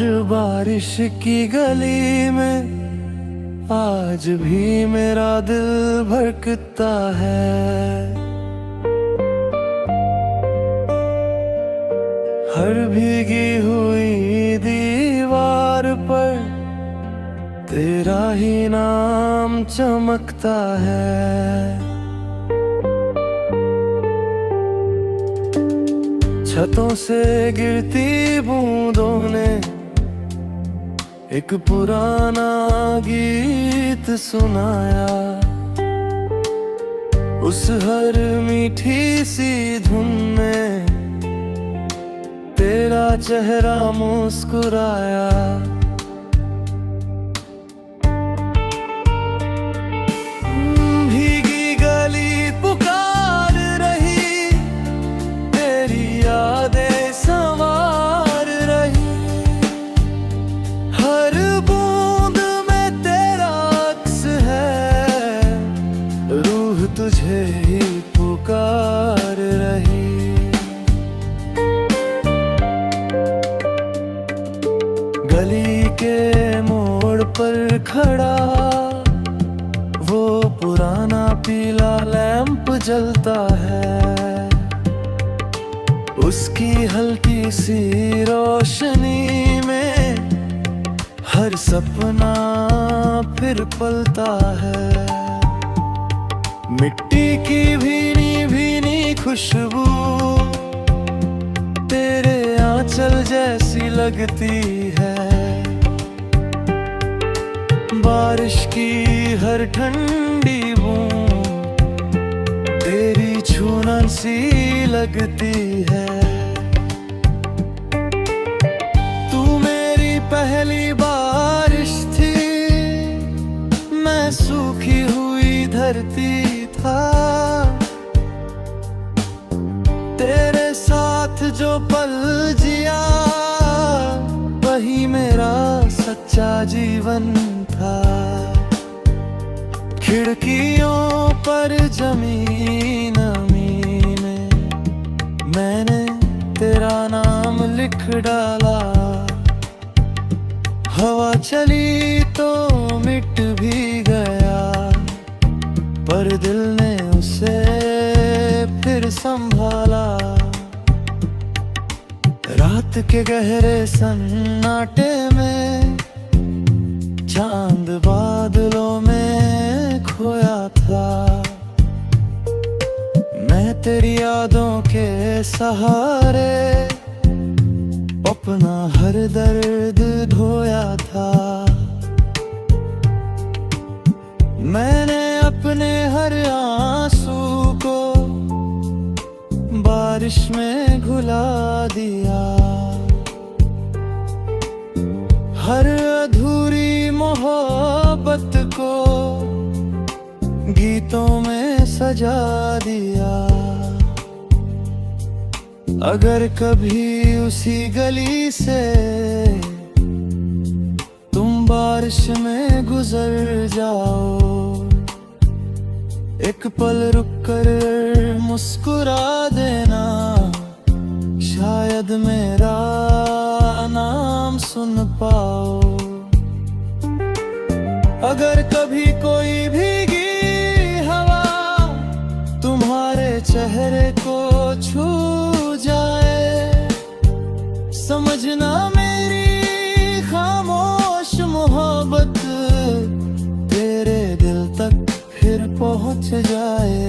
बारिश की गली में आज भी मेरा दिल भटकता है। हर भीगी हुई दीवार पर तेरा ही नाम चमकता है। छतों से गिरती बूंदों ने एक पुराना गीत सुनाया। उस हर मीठी सी धुन में तेरा चेहरा मुस्कुराया। भीगी गली पुकार रही, तेरी यादें संवार रही। हर बूंद में तेरा अक्स है, रूह तुझे ही पुकार रही। गली के मोड़ पर खड़ा वो पुराना पीला लैंप जलता है। उसकी हल्की सी रोशनी में हर सपना फिर पलता है। मिट्टी की भीनी भीनी खुशबू तेरे आंचल जैसी लगती है। बारिश की हर ठंडी बूंद तेरी छूनन सी लगती है। तू मेरी पहली बारिश थी, मैं सूखी हुई धरती था। तेरे साथ जो पल जिया वही मेरा सच्चा जीवन था। खिड़कियों पर जमी नमी में मैंने तेरा नाम लिख डाला। हवा चली तो मिट भी गया, पर दिल ने उसे फिर संभाला। रात के गहरे सन्नाटे में चांद बादलों में खोया था। मैं तेरी यादों के सहारे अपना हर दर्द ढोया था। मैंने अपने हर आंसू को बारिश में घुला दिया। हर अधूरी मोहब्बत को गीतों में सजा दिया। अगर कभी उसी गली से तुम बारिश में गुजर जाओ, एक पल रुक कर मुस्कुरा देना, शायद मेरा नाम सुन पाओ। अगर कभी कोई भीगी हवा तुम्हारे चेहरे को छू जाए, समझना मेरी खामोश मोहब्बत तेरे दिल तक फिर पहुंच जाए।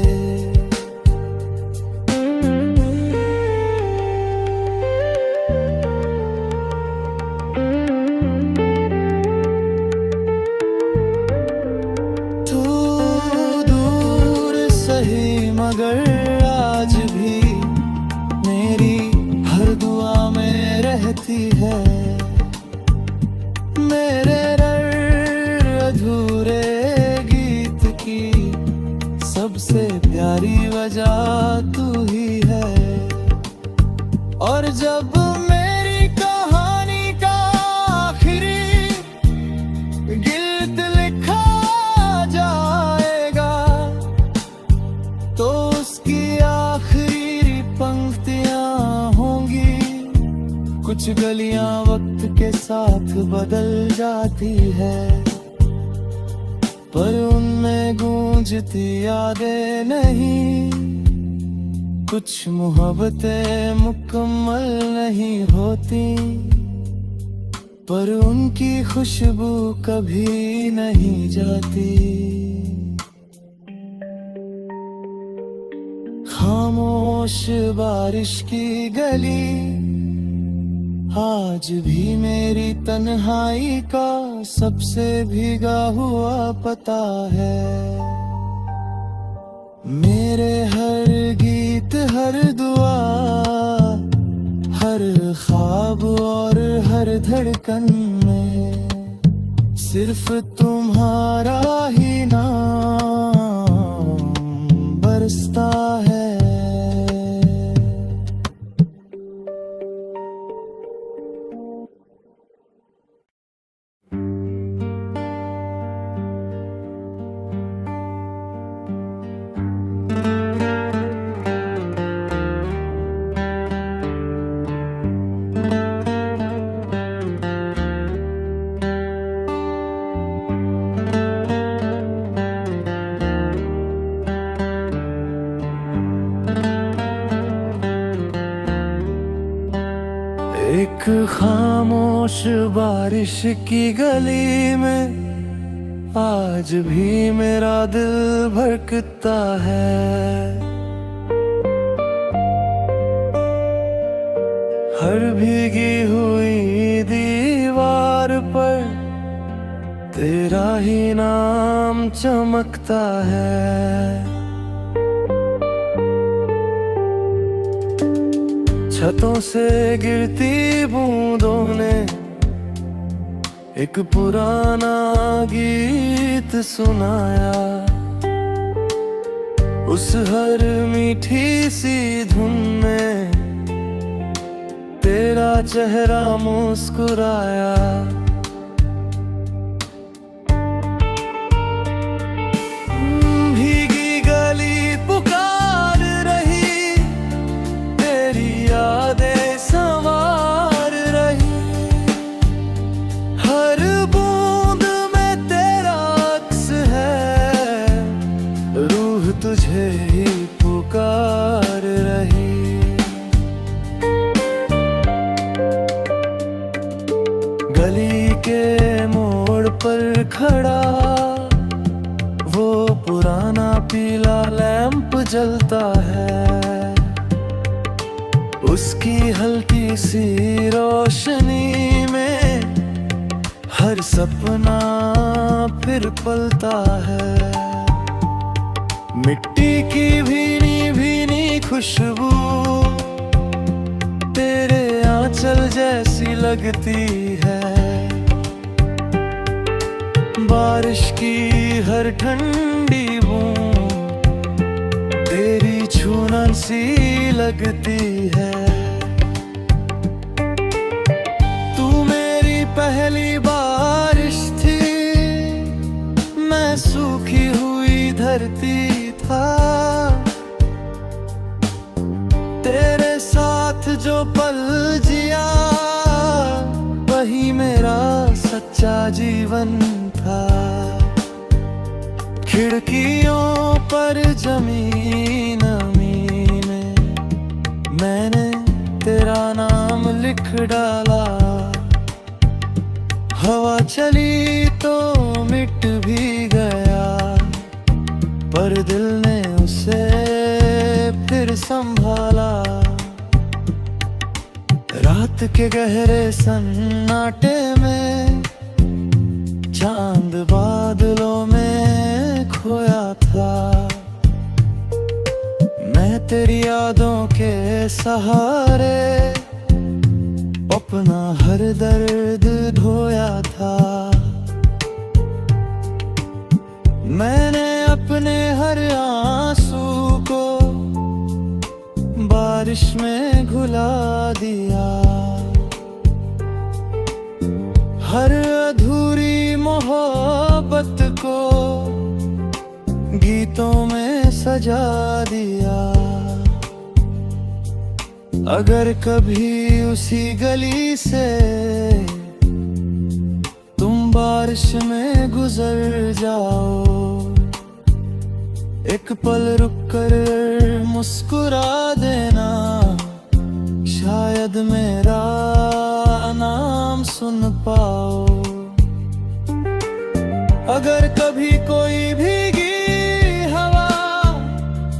मगर आज भी मेरी हर दुआ में रहती है। मेरे अधूरे गीत की सबसे प्यारी वजह तू ही है। और जब मेरी कहानी का आखिरी गीत लिखा जाएगा तो उसकी आखिरी पंक्तियां होंगी कुछ गलियां वक्त के साथ बदल जाती है, पर उनमें गूंजती यादें नहीं। कुछ मोहब्बतें मुकम्मल नहीं होती, पर उनकी खुशबू कभी नहीं जाती। खामोश बारिश की गली आज भी मेरी तन्हाई का सबसे भीगा हुआ पता है। मेरे हर गीत, हर दुआ, हर ख्वाब और हर धड़कन में सिर्फ तुम्हारा ही नाम बरसता है। एक खामोश बारिश की गली में आज भी मेरा दिल भटकता है। हर भीगी हुई दीवार पर तेरा ही नाम चमकता है। छतों से गिरती बूंदों ने एक पुराना गीत सुनाया। उस हर मीठी सी धुन में तेरा चेहरा मुस्कुराया। भीगी गली पुकार रही, तेरी यादें संवार रही। हर बूंद में तेरा अक्स है, रूह तुझे ही पुकार रही। गली के मोड़ पर खड़ा वो पुराना पीला लैंप जलता है। उसकी हल्की सी रोशनी में हर सपना फिर पलता है। मिट्टी की भीनी भीनी खुशबू तेरे आंचल जैसी लगती है। बारिश की हर ठंडी बूंद तेरी छूनन सी लगती है। तू मेरी पहली बारिश थी, मैं सूखी हुई धरती था। तेरे साथ जो पल जिया वही मेरा सच्चा जीवन था। खिड़कियों पर जमी नमी में मैंने तेरा नाम लिख डाला। हवा चली तो मिट भी गया, पर दिल ने उसे फिर संभाला। रात के गहरे सन्नाटे में चांद बादलों में खोया था। मैं तेरी यादों के सहारे अपना हर दर्द ढोया था। मैंने अपने हर आंसू को बारिश में घुला दिया। हर अधूरी मोहब्बत को गीतों में सजा दिया। अगर कभी उसी गली से बारिश में गुजर जाओ, एक पल रुक कर मुस्कुरा देना, शायद मेरा नाम सुन पाओ। अगर कभी कोई भीगी हवा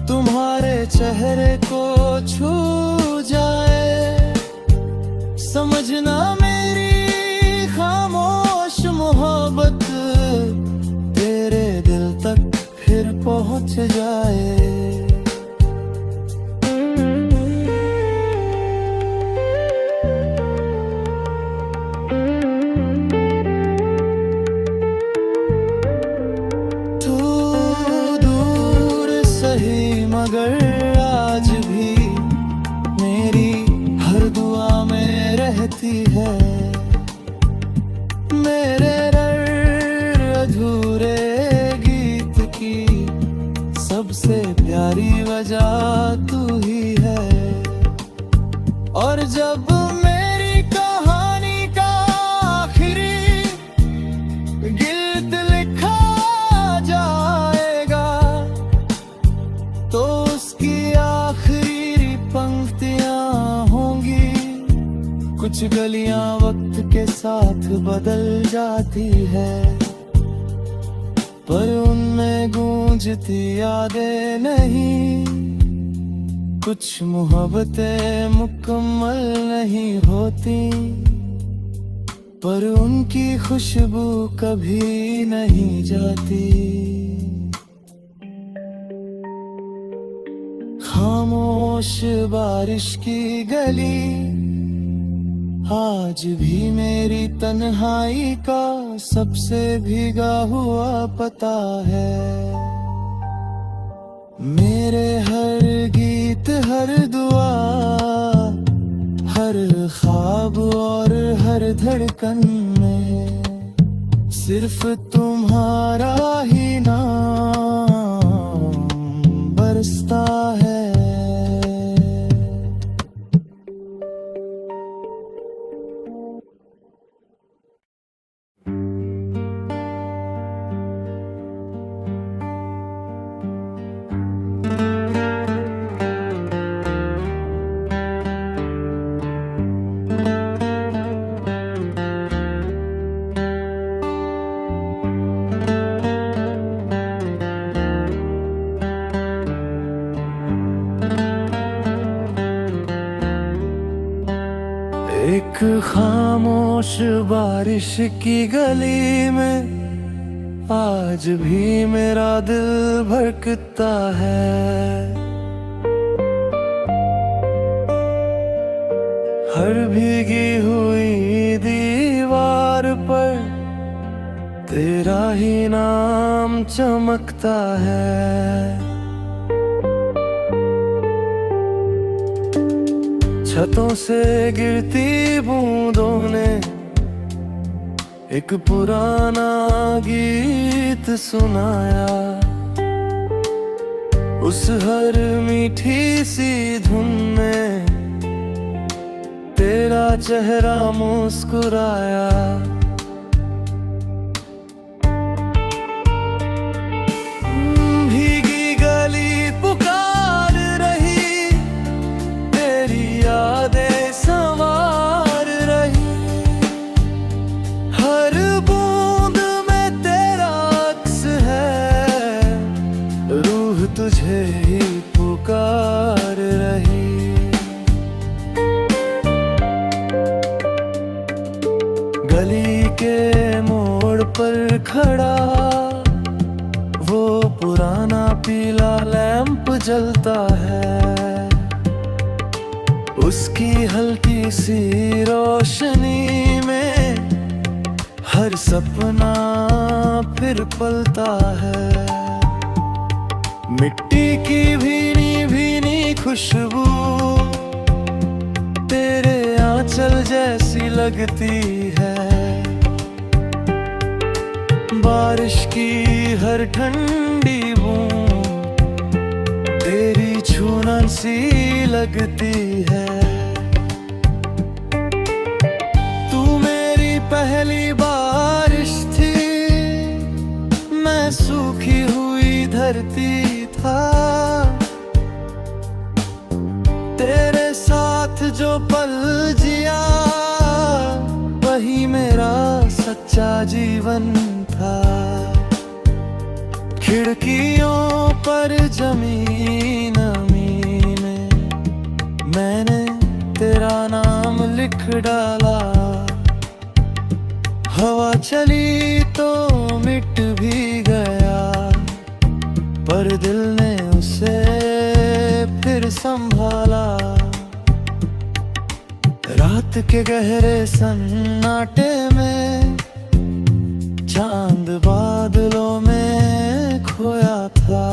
तुम्हारे चेहरे को छू जाए, समझना मेरी खामोश मोहब्बत तेरे दिल तक फिर पहुंच जाए। तू दूर सही मगर आज भी मेरी हर दुआ में रहती है। मेरे अधूरे गीत की सबसे प्यारी वजह तू ही है। और जब मेरी कहानी का आखिरी गीत लिखा जाएगा, तो उसकी आखिरी पंक्तियां होंगी, कुछ गलियां वक्त के साथ बदल जाती है, पर उनमें गूंजती यादें नहीं। कुछ मोहब्बतें मुकम्मल नहीं होती, पर उनकी खुशबू कभी नहीं जाती। खामोश बारिश की गली आज भी मेरी तन्हाई का सबसे भीगा हुआ पता है। मेरे हर गीत, हर दुआ, हर ख्वाब और हर धड़कन में सिर्फ तुम्हारा ही नाम बरसता है। एक खामोश बारिश की गली में आज भी मेरा दिल भटकता है। हर भीगी हुई दीवार पर तेरा ही नाम चमकता है। छतों से गिरती बूंदों ने एक पुराना गीत सुनाया, उस हर मीठी सी धुन में तेरा चेहरा मुस्कुराया। भीगी गली पुकार रही, तेरी यादें संवार रही, हर बूंद में तेरा अक्स है, रूह तुझे ही पुकार रही। गली के मोड़ पर खड़ा वो पुराना पीला लैंप जलता है, उसकी हल्की सी रोशनी में हर सपना फिर पलता है। मिट्टी की भीनी भीनी खुशबू तेरे आंचल जैसी लगती है। बारिश की हर ठंडी बूंद तेरी छूनन सी लगती है। तू मेरी पहली बारिश थी, धरती था। तेरे साथ जो पल जिया वही मेरा सच्चा जीवन था। खिड़कियों पर जमी नमी में मैंने तेरा नाम लिख डाला। हवा चली तो मिट भी गया, पर दिल ने उसे फिर संभाला। रात के गहरे सन्नाटे में चांद बादलों में खोया था।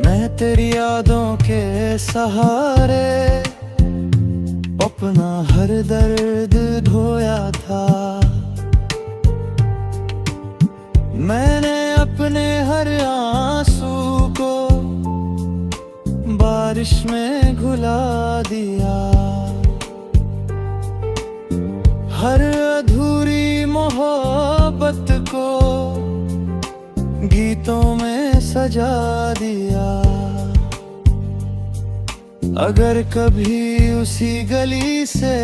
मैं तेरी यादों के सहारे अपना हर दर्द ढोया था। मैंने अपने हर आंसू को बारिश में घुला दिया। हर अधूरी मोहब्बत को गीतों में सजा दिया। अगर कभी उसी गली से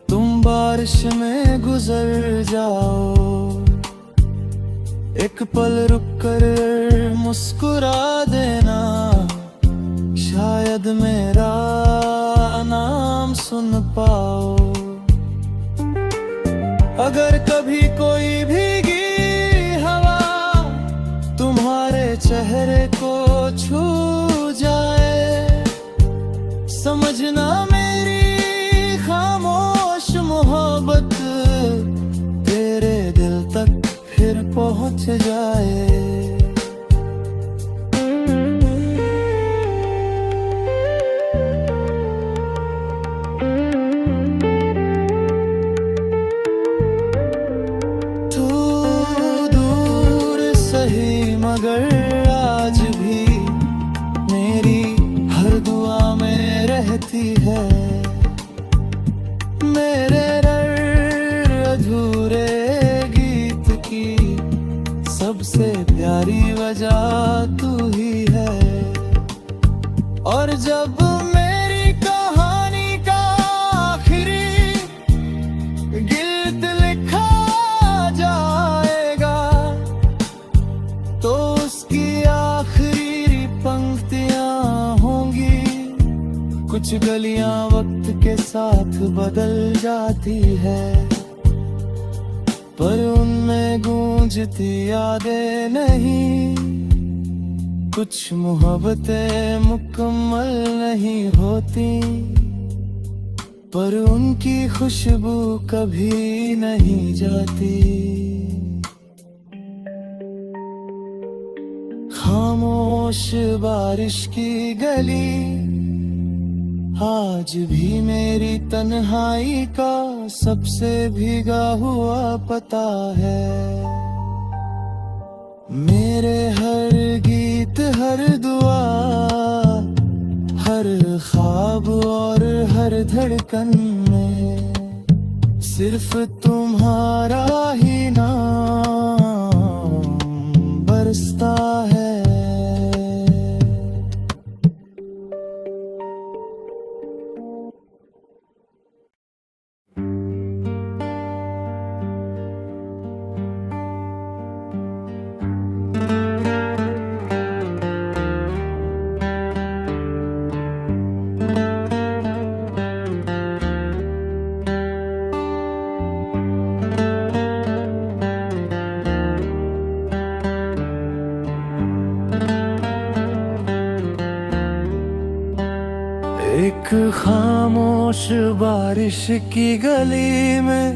तुम बारिश में गुजर जाओ, एक पल रुक कर मुस्कुरा देना, शायद मेरा नाम सुन पाओ। अगर कभी कोई भीगी हवा तुम्हारे चेहरे को छू जाए, समझना मेरी खामोश मोहब्बत तेरे दिल तक फिर पहुंच जाए। तू दूर सही मगर आज भी मेरी हर दुआ में रहती है। मेरे अधूरे गीत की सबसे प्यारी वजह तू ही है। और जब मेरी कहानी का आखिरी गीत लिखा जाएगा, तो उसकी आखिरी पंक्तियां होंगी। कुछ गलियां वक्त के साथ बदल जाती है, पर उनमें गूंजती यादें नहीं। कुछ मोहब्बतें मुकम्मल नहीं होती, पर उनकी खुशबू कभी नहीं जाती। खामोश बारिश की गली आज भी मेरी तन्हाई का सबसे भीगा हुआ पता है। मेरे हर गीत, हर दुआ, हर ख्वाब और हर धड़कन में सिर्फ तुम्हारा ही नाम बरसता है। एक खामोश बारिश की गली में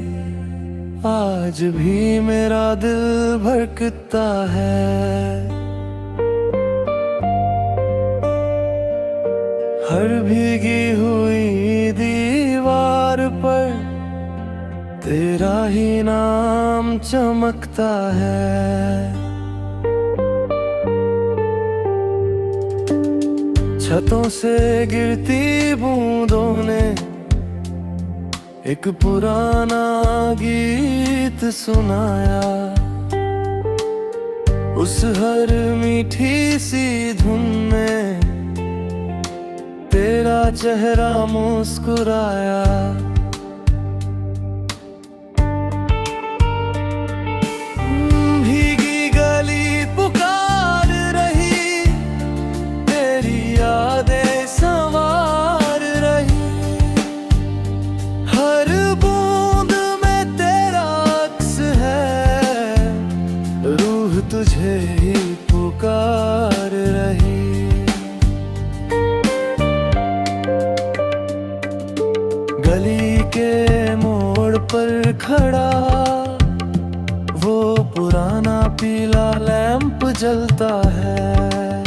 आज भी मेरा दिल भटकता है। हर भीगी हुई दीवार पर तेरा ही नाम चमकता है। छतों से गिरती बूंदों ने एक पुराना गीत सुनाया। उस हर मीठी सी धुन में तेरा चेहरा मुस्कुराया। भीगी गली पुकार रही, तेरी यादें संवार रही। हर बूंद में तेरा अक्स है, रूह तुझे ही पुकार रही। गली के मोड़ पर खड़ा वो पुराना पीला लैंप जलता है।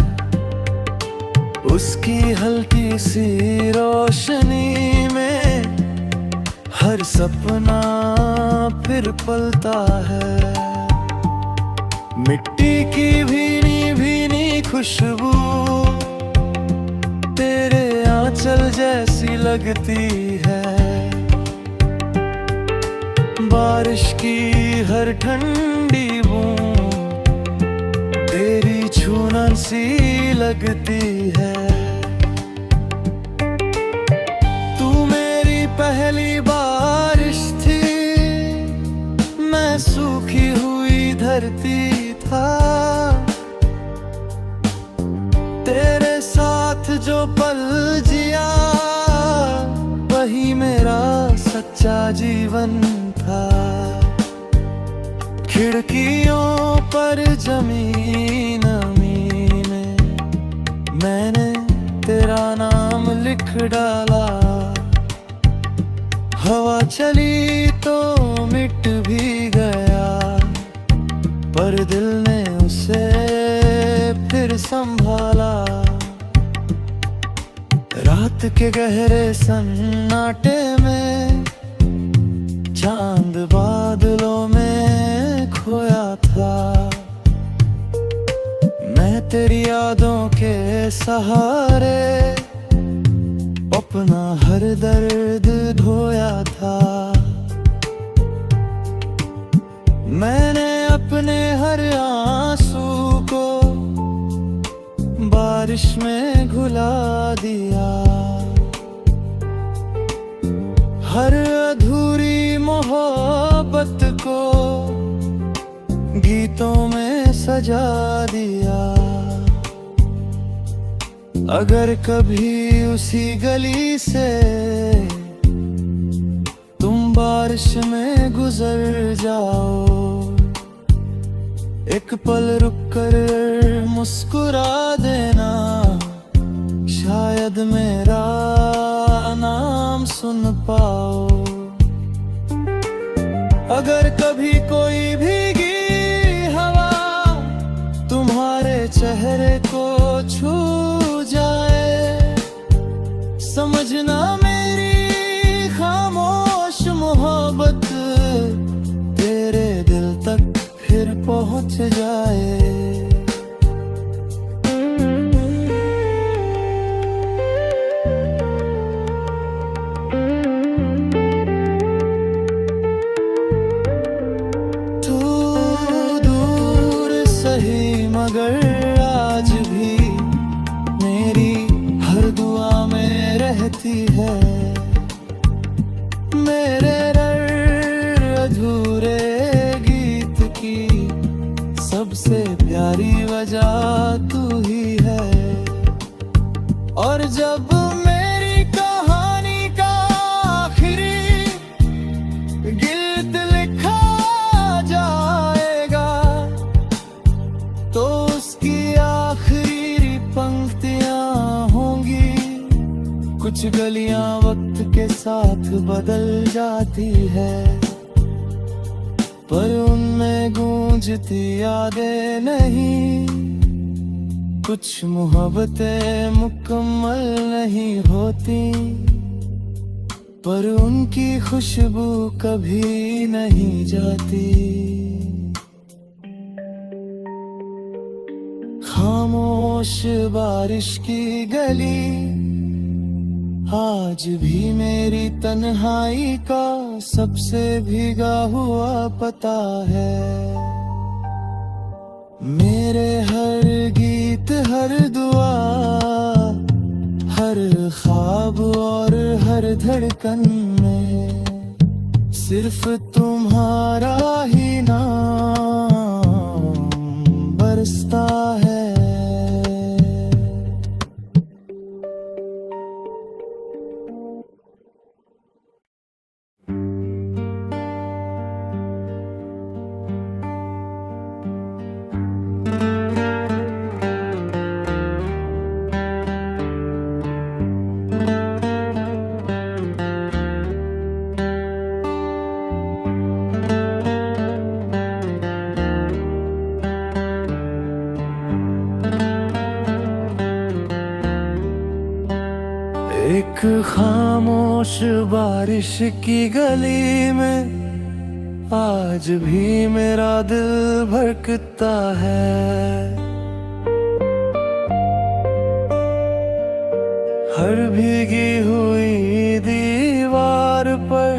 उसकी हल्की सी रोशनी में हर सपना फिर पलता है। मिट्टी की भीनी भीनी खुशबू तेरे आंचल जैसी लगती है। बारिश की हर ठंडी बूंद तेरी छूनन सी लगती है। तू मेरी पहली बारिश थी, मैं सूखी हुई धरती था। तेरे साथ जो पल जिया वही मेरा सच्चा जीवन था। खिड़कियों पर जमी नमी में मैंने तेरा नाम लिख डाला। हवा चली तो मिट भी गया, पर दिल ने उसे फिर संभाला। रात के गहरे सन्नाटे में चांद बादलों में खोया था। मैं तेरी यादों के सहारे अपना हर दर्द धोया था। मैंने अपने हर आंसू को बारिश में घुला दिया। हर अधूरी मोहब्बत को गीतों में सजा दिया। अगर कभी उसी गली से तुम बारिश में गुजर जाओ, एक पल रुक कर मुस्कुरा देना, शायद मेरा नाम सुन पाओ। अगर कभी कोई भीगी हवा तुम्हारे चेहरे को छू जाए, समझना मेरी खामोश मोहब्बत तेरे दिल तक फिर पहुंच जाए। तू दूर सही मगर आज भी मेरी हर दुआ में रहती है। मेरे अधूरे गीत की सबसे प्यारी वजह तू ही है। और जब मेरी कहानी का आखिरी गीत लिखा जाएगा, तो उसकी आखिरी पंक्तियां होंगी। कुछ गलियां वक्त के साथ बदल जाती है, पर उनमें गूंजती यादें नहीं। कुछ मोहब्बतें मुकम्मल नहीं होती, पर उनकी खुशबू कभी नहीं जाती। खामोश बारिश की गली आज भी मेरी तन्हाई का सबसे भीगा हुआ पता है। मेरे हर गीत, हर दुआ, हर ख्वाब और हर धड़कन में सिर्फ तुम्हारा ही नाम बरसता है। एक खामोश बारिश की गली में आज भी मेरा दिल भटकता है। हर भीगी हुई दीवार पर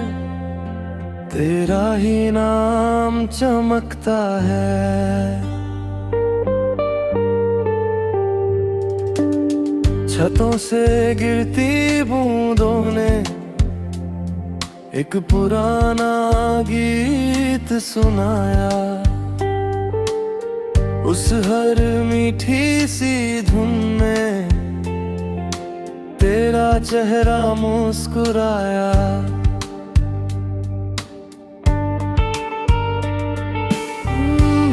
तेरा ही नाम चमकता है। छतों से गिरती बूंदों ने एक पुराना गीत सुनाया। उस हर मीठी सी धुन में तेरा चेहरा मुस्कुराया।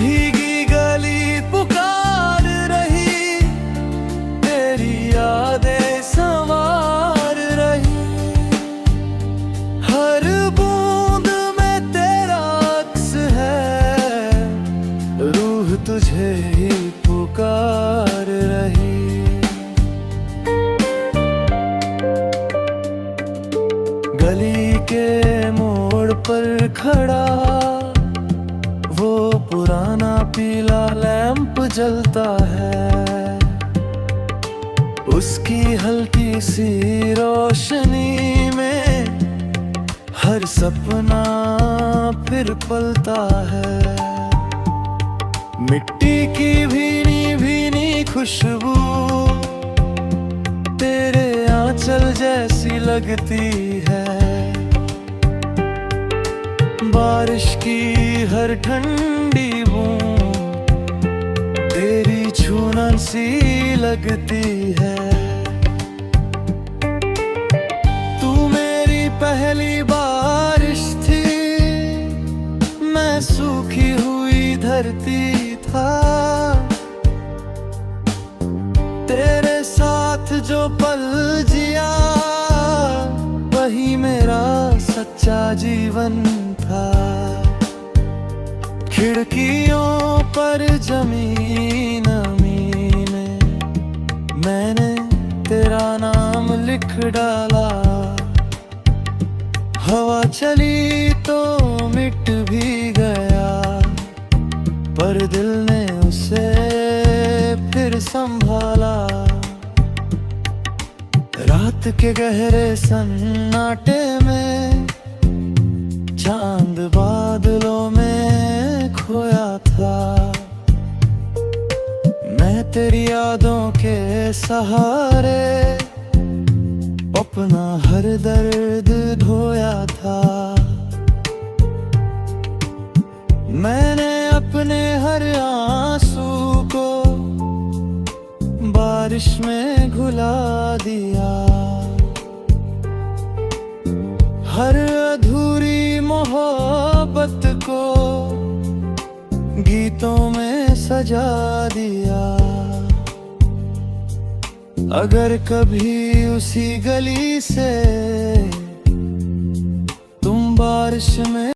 भीगी गली पुकार रही, तेरी यादें संवार रही। हर बूंद में तेरा अक्स है, रूह तुझे ही पुकार रही। गली के मोड़ पर खड़ा वो पुराना पीला लैंप जलता है। उसकी हल्की सी रोशनी में हर सपना फिर पलता है। मिट्टी की भीनी भीनी खुशबू तेरे आंचल जैसी लगती है। बारिश की हर ठंडी बूंद तेरी छूनन सी लगती है। तू मेरी पहली बारिश थी, मैं सूखी हुई धरती था। तेरे साथ जो पल जिया वही मेरा सच्चा जीवन था। खिड़कियों पर जमी नमी में मैंने तेरा नाम लिख डाला। हवा चली तो मिट भी गया, पर दिल ने उसे फिर संभाला। रात के गहरे सन्नाटे में चांद बादलों में खोया था। मैं तेरी यादों के सहारे अपना हर दर्द ढोया था। मैंने अपने हर आंसू को बारिश में घुला दिया। हर अधूरी मोहब्बत को गीतों में सजा दिया। अगर कभी उसी गली से तुम बारिश में